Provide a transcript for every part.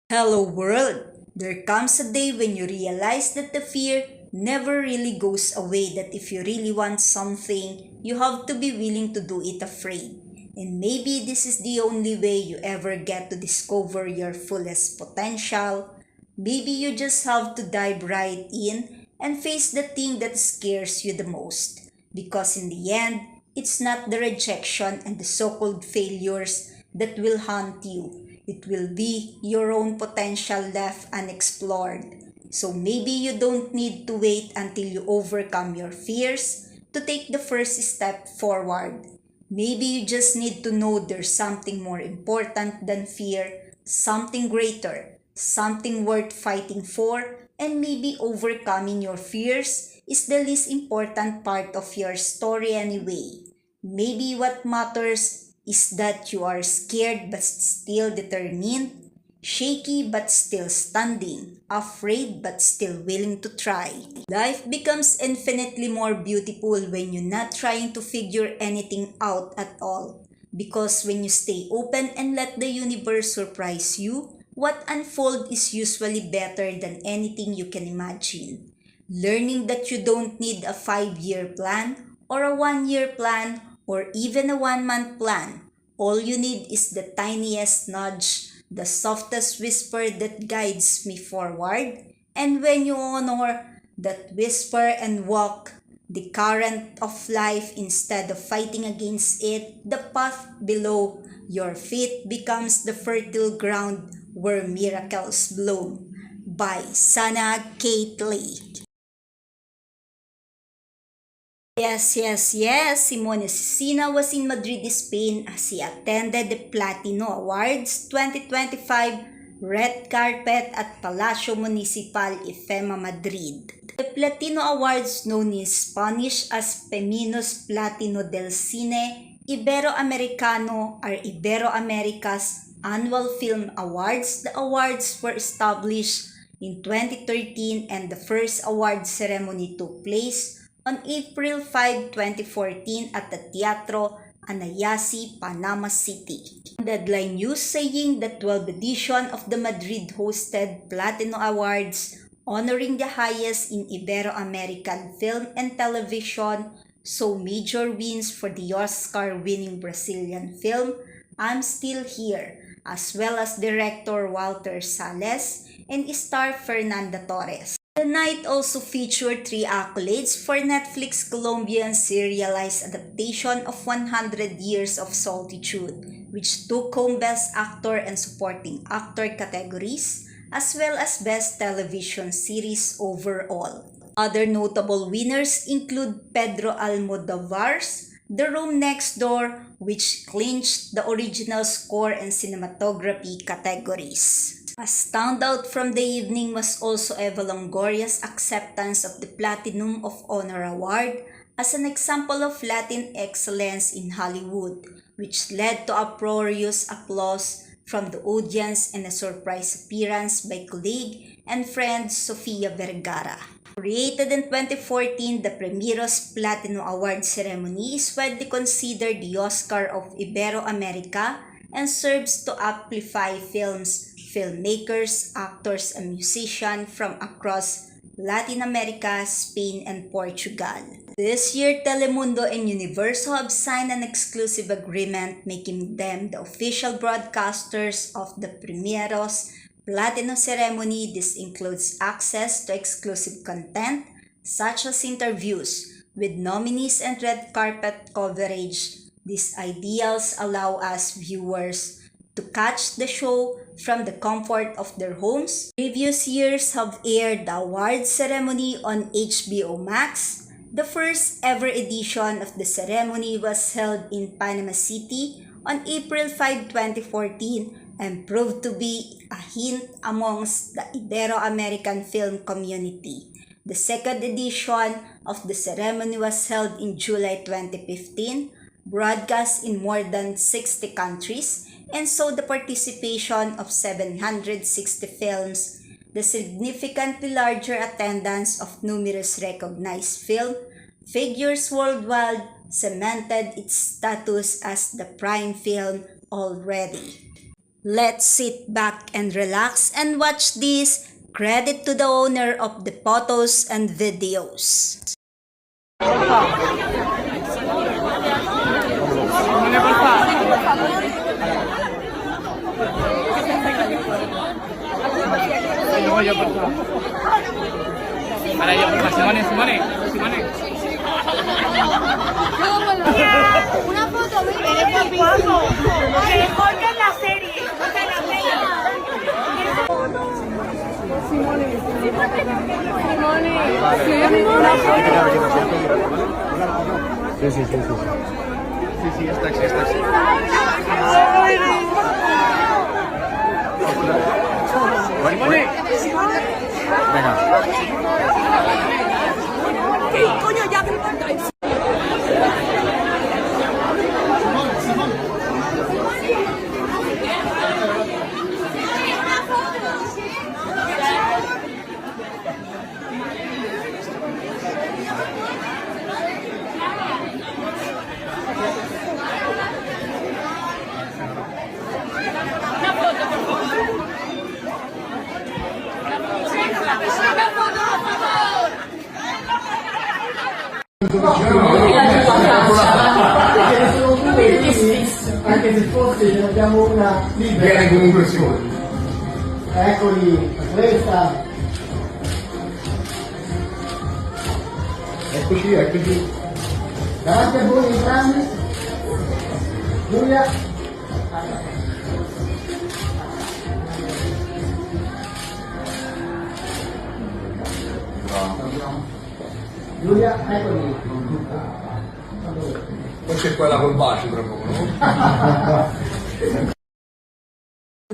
Hello world! There comes a day when you realize that the fear never really goes away, that if you really want something, you have to be willing to do it afraid. And maybe this is the only way you ever get to discover your fullest potential. Maybe you just have to dive right in and face the thing that scares you the most. Because in the end, it's not the rejection and the so-called failures that will haunt you. It will be your own potential left unexplored. So maybe you don't need to wait until you overcome your fears to take the first step forward. Maybe you just need to know there's something more important than fear, something greater, something worth fighting for, and maybe overcoming your fears is the least important part of your story anyway. Maybe what matters is that you are scared but still determined, shaky but still standing, afraid but still willing to try. Life becomes infinitely more beautiful when you're not trying to figure anything out at all. Because when you stay open and let the universe surprise you, what unfolds is usually better than anything you can imagine. Learning that you don't need a 5-year plan or a 1-year plan or even a 1-month plan. All you need is the tiniest nudge, the softest whisper that guides me forward. And when you honor that whisper and walk the current of life instead of fighting against it, the path below your feet becomes the fertile ground where miracles bloom. By Sana Kate Lee. Yes. Simone Sina was in Madrid, Spain as he attended the Platino Awards 2025 red carpet at Palacio Municipal Ifema, Madrid. The Platino Awards, known in Spanish as Premios Platino del Cine Iberoamericano, are Iberoamerica's annual film awards. The awards were established in 2013 and the first award ceremony took place on April 5, 2014 at the Teatro Anayasi, Panama City. Deadline news saying the 12th edition of the Madrid-hosted Platino Awards, honoring the highest in Ibero-American film and television, saw major wins for the Oscar-winning Brazilian film I'm Still Here, as well as director Walter Salles and star Fernanda Torres. The night also featured 3 accolades for Netflix Colombian serialized adaptation of 100 Years of Solitude, which took home Best Actor and Supporting Actor categories, as well as Best Television Series overall. Other notable winners include Pedro Almodovar's The Room Next Door, which clinched the original score and cinematography categories. A standout from the evening was also Eva Longoria's acceptance of the Platinum of Honor Award as an example of Latin excellence in Hollywood, which led to uproarious applause from the audience and a surprise appearance by colleague and friend Sofia Vergara. Created in 2014, the Premieros Platino Award ceremony is widely considered the Oscar of Ibero-America and serves to amplify films, filmmakers, actors, and musicians from across Latin America, Spain, and Portugal. This year, Telemundo and Universo have signed an exclusive agreement making them the official broadcasters of the Premieros Platino ceremony. This includes access to exclusive content such as interviews with nominees and red carpet coverage. These ideals allow us viewers to catch the show from the comfort of their homes. Previous years have aired the award ceremony on HBO Max. The first ever edition of the ceremony was held in Panama City on April 5, 2014 and proved to be a hit amongst the Ibero-American film community. The second edition of the ceremony was held in July 2015, broadcast in more than 60 countries, and saw the participation of 760 films, the significantly larger attendance of numerous recognized film figures worldwide cemented its status as the prime film already. Let's sit back and relax and watch this. Credit to the owner of the photos and videos. Una foto, eres guapo. Mejor que en la serie. Sí, sí, sí, sí. Sí, sí, es taxi, es taxi. Venga. ¿Qué coño ya que importáis? Anche se fosse ce ne abbiamo una libera. Viene comunque il suo. Eccoli, questa. Eccoci, eccoci. Davanti a voi entrambi. Giulia. Giulia, eccoli. Poi c'è quella col bacio tra poco, no?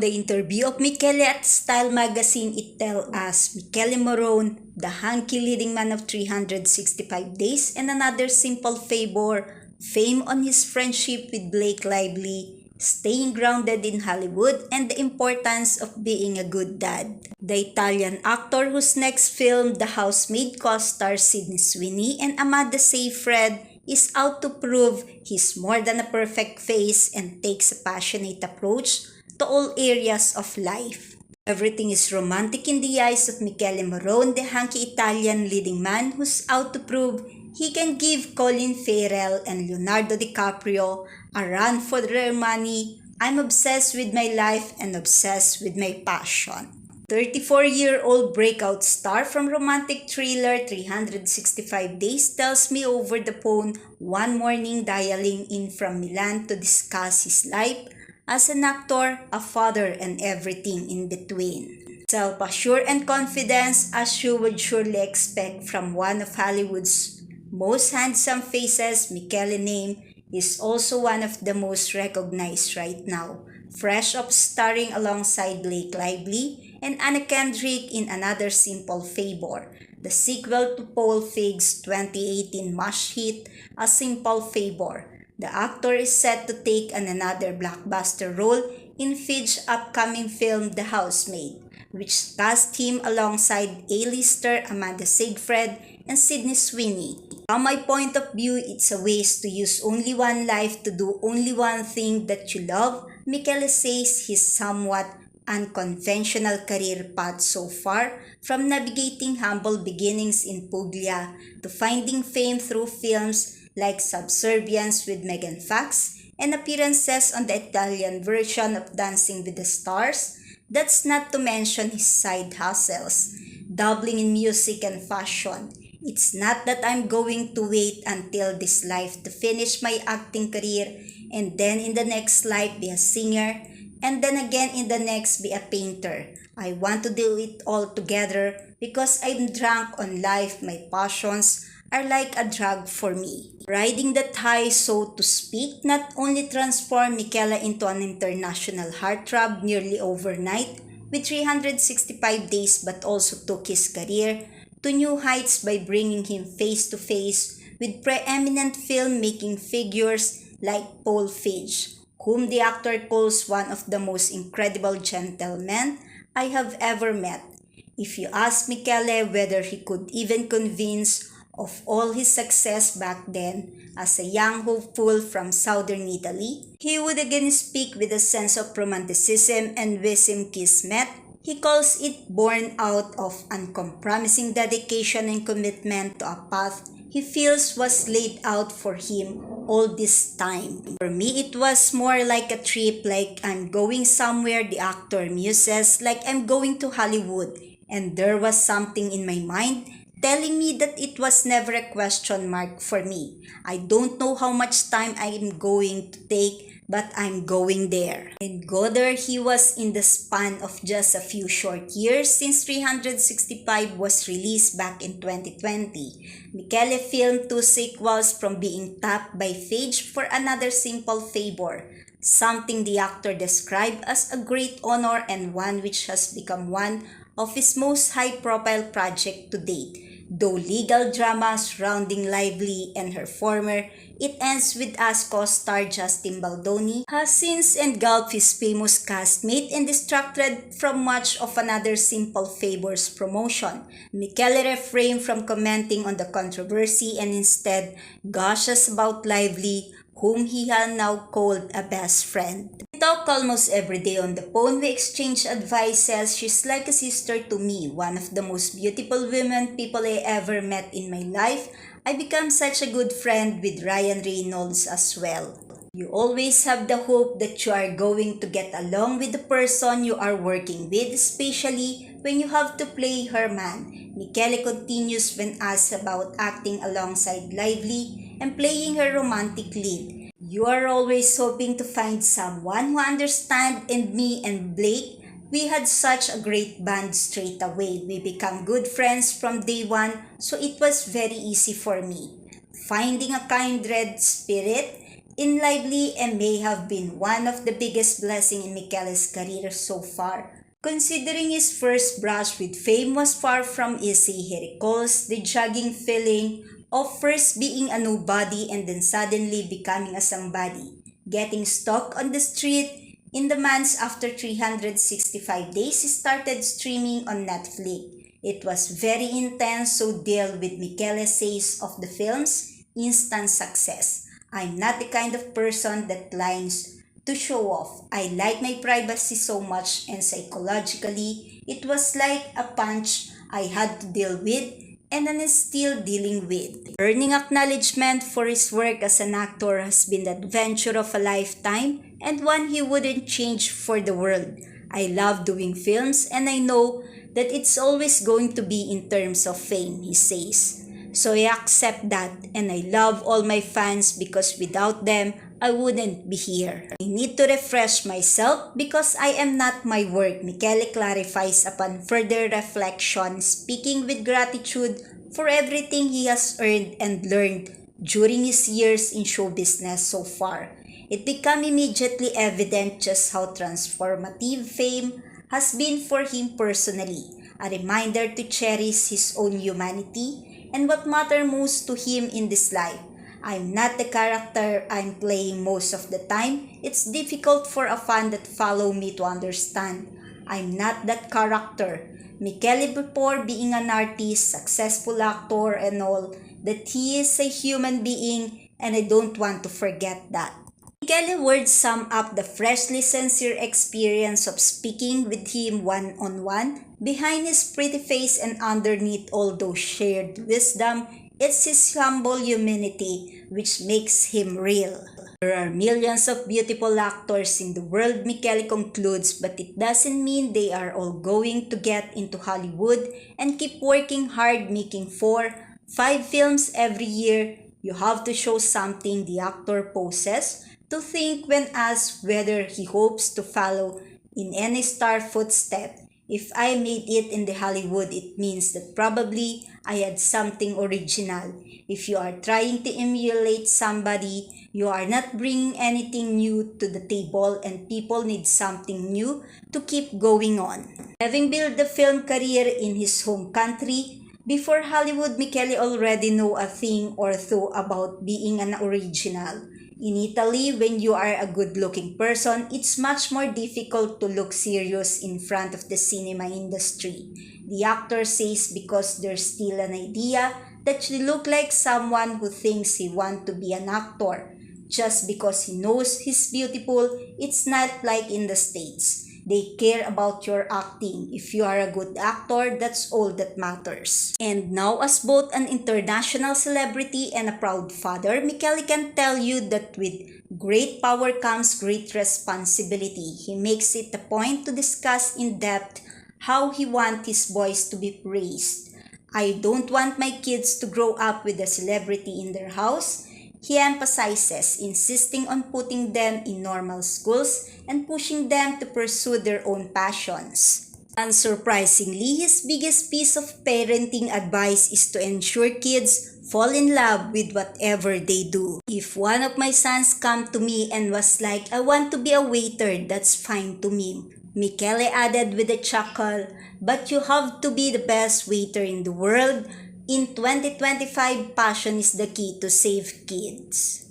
The interview of Michele at Style magazine, it tells us Michele Morrone, the hunky leading man of 365 days and another simple favor, fame on his friendship with Blake Lively, staying grounded in Hollywood, and the importance of being a good dad. The Italian actor whose next film, The Housemaid, co-stars Sydney Sweeney and Amanda Seyfried, is out to prove he's more than a perfect face and takes a passionate approach to all areas of life. Everything is romantic in the eyes of Michele Morrone, the hunky Italian leading man who's out to prove he can give Colin Farrell and Leonardo DiCaprio a run for their money. I'm obsessed with my life and obsessed with my passion. 34-year-old breakout star from romantic thriller 365 Days tells me over the phone one morning dialing in from Milan to discuss his life as an actor, a father, and everything in between. Self-assured and confidence as you would surely expect from one of Hollywood's most handsome faces, Michele name is also one of the most recognized right now. Fresh of starring alongside Blake Lively and Anna Kendrick in Another Simple Favor, the sequel to Paul Feig's 2018 mash hit, A Simple Favor. The actor is set to take on another blockbuster role in Feig's upcoming film The Housemaid, which cast him alongside A-lister Amanda Seyfried and Sydney Sweeney. From my point of view, it's a waste to use only one life to do only one thing that you love. Michele says his somewhat unconventional career path so far, from navigating humble beginnings in Puglia to finding fame through films like Subservience with Megan Fox and appearances on the Italian version of Dancing with the Stars. That's not to mention his side hustles, dabbling in music and fashion. It's not that I'm going to wait until this life to finish my acting career and then in the next life be a singer and then again in the next be a painter. I want to do it all together because I'm drunk on life. My passions are like a drug for me. Riding that high, so to speak, not only transformed Michele into an international heartthrob nearly overnight with 365 days but also took his career to new heights by bringing him face to face with preeminent filmmaking figures like Paul Feig, whom the actor calls one of the most incredible gentlemen I have ever met. If you ask Michele whether he could even convince Of all his success back then, as a young hopeful from southern Italy, he would again speak with a sense of romanticism and wisdom kismet. He calls it born out of uncompromising dedication and commitment to a path he feels was laid out for him all this time. For me, it was more like a trip, like I'm going somewhere, the actor muses, like I'm going to Hollywood. And there was something in my mind telling me that it was never a question mark for me. I don't know how much time I am going to take, but I'm going there. And go there he was in the span of just a few short years since 365 was released back in 2020. Michele filmed 2 sequels from being tapped by Phage for another simple favor, something the actor described as a great honor and one which has become one of his most high-profile projects to date. Though legal drama surrounding Lively and her former, it ends with us co-star Justin Baldoni has since engulfed his famous castmate and distracted from much of another simple favors promotion. Michele refrained from commenting on the controversy and instead gushes about Lively, whom he had now called a best friend. We talk almost every day on the phone. We exchange advices. She's like a sister to me, one of the most beautiful women people I ever met in my life. I become such a good friend with Ryan Reynolds as well. You always have the hope that you are going to get along with the person you are working with, especially when you have to play her man. Michele continues when asked about acting alongside Lively and playing her romantic lead. You are always hoping to find someone who understands, and me and Blake, we had such a great bond straight away. We became good friends from day one, so it was very easy for me. Finding a kindred spirit in Lively and may have been one of the biggest blessings in Michele's career so far. Considering his first brush with fame was far from easy, he recalls the jogging feeling of first being a nobody and then suddenly becoming a somebody, getting stuck on the street. In the months after 365 days, he started streaming on Netflix. It was very intense, so deal with Michele says of the film's instant success. I'm not the kind of person that likes to show off. I like my privacy so much, and psychologically, it was like a punch I had to deal with and I'm still dealing with. Earning acknowledgement for his work as an actor has been the adventure of a lifetime and one he wouldn't change for the world. I love doing films and I know that it's always going to be in terms of fame, he says. So I accept that and I love all my fans because without them, I wouldn't be here. I need to refresh myself because I am not my work, Michele clarifies upon further reflection, speaking with gratitude for everything he has earned and learned during his years in show business so far. It became immediately evident just how transformative fame has been for him personally, a reminder to cherish his own humanity and what matters most to him in this life. I'm not the character I'm playing most of the time. It's difficult for a fan that follow me to understand. I'm not that character. Michele, before being an artist, successful actor and all, that he is a human being and I don't want to forget that. Michele's words sum up the freshly sincere experience of speaking with him one-on-one. Behind his pretty face and underneath all those shared wisdom, it's his humble humanity which makes him real. There are millions of beautiful actors in the world, Michele concludes, but it doesn't mean they are all going to get into Hollywood and keep working hard making 4-5 films every year. You have to show something, the actor poses, to think when asked whether he hopes to follow in any star footstep. If I made it in the Hollywood, it means that probably I had something original. If you are trying to emulate somebody, you are not bringing anything new to the table and people need something new to keep going on. Having built a film career in his home country, before Hollywood, Michele already know a thing or two about being an original. In Italy, when you are a good-looking person, it's much more difficult to look serious in front of the cinema industry. The actor says because there's still an idea that you look like someone who thinks he wants to be an actor. Just because he knows he's beautiful, it's not like in the States. They care about your acting. If you are a good actor, that's all that matters. And now, as both an international celebrity and a proud father, Michele can tell you that with great power comes great responsibility. He makes it a point to discuss in depth how he wants his boys to be raised. I don't want my kids to grow up with a celebrity in their house. He emphasizes insisting on putting them in normal schools and pushing them to pursue their own passions. Unsurprisingly, his biggest piece of parenting advice is to ensure kids fall in love with whatever they do. If one of my sons come to me and was like, "I want to be a waiter," that's fine to me. Michele added with a chuckle, "But you have to be the best waiter in the world. In 2025, passion is the key to save kids."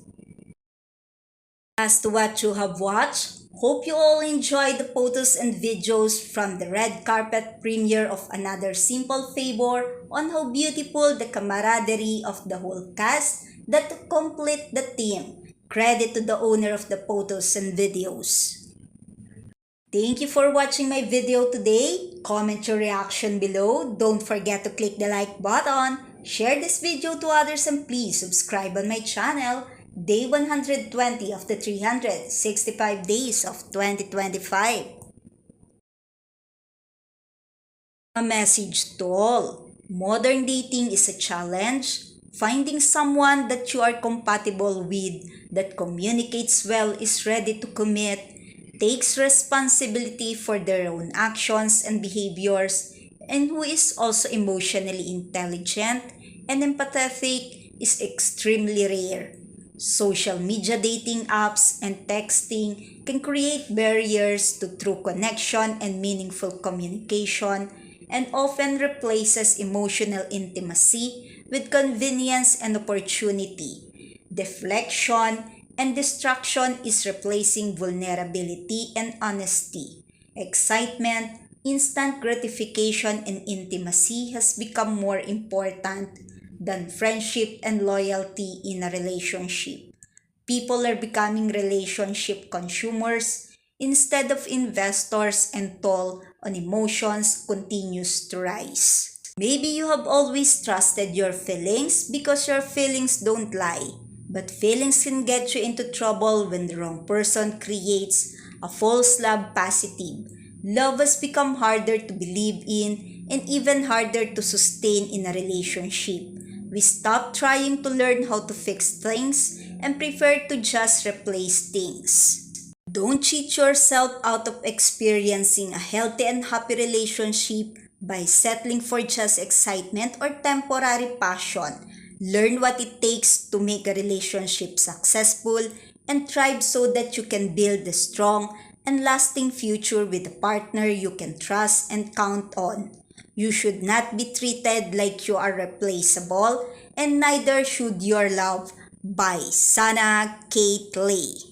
As to what you have watched, hope you all enjoyed the photos and videos from the red carpet premiere of Another Simple Favor on how beautiful the camaraderie of the whole cast that complete the team. Credit to the owner of the photos and videos. Thank you for watching my video today. Comment your reaction below. Don't forget to click the like button, share this video to others, and please subscribe on my channel. Day 120 of the 365 days of 2025. A message to all. Modern dating is a challenge. Finding someone that you are compatible with, that communicates well, is ready to commit, takes responsibility for their own actions and behaviors, and who is also emotionally intelligent and empathetic is extremely rare. Social media dating apps and texting can create barriers to true connection and meaningful communication, and often replaces emotional intimacy with convenience and opportunity. Deflection and distraction is replacing vulnerability and honesty. Excitement, instant gratification, and intimacy has become more important than friendship and loyalty in a relationship. People are becoming relationship consumers instead of investors, and toll on emotions continues to rise. Maybe you have always trusted your feelings because your feelings don't lie. But feelings can get you into trouble when the wrong person creates a false love positive. Love has become harder to believe in and even harder to sustain in a relationship. We stop trying to learn how to fix things and prefer to just replace things. Don't cheat yourself out of experiencing a healthy and happy relationship by settling for just excitement or temporary passion. Learn what it takes to make a relationship successful and thrive so that you can build a strong and lasting future with a partner you can trust and count on. You should not be treated like you are replaceable, and neither should your love. By Sana Kate Lee.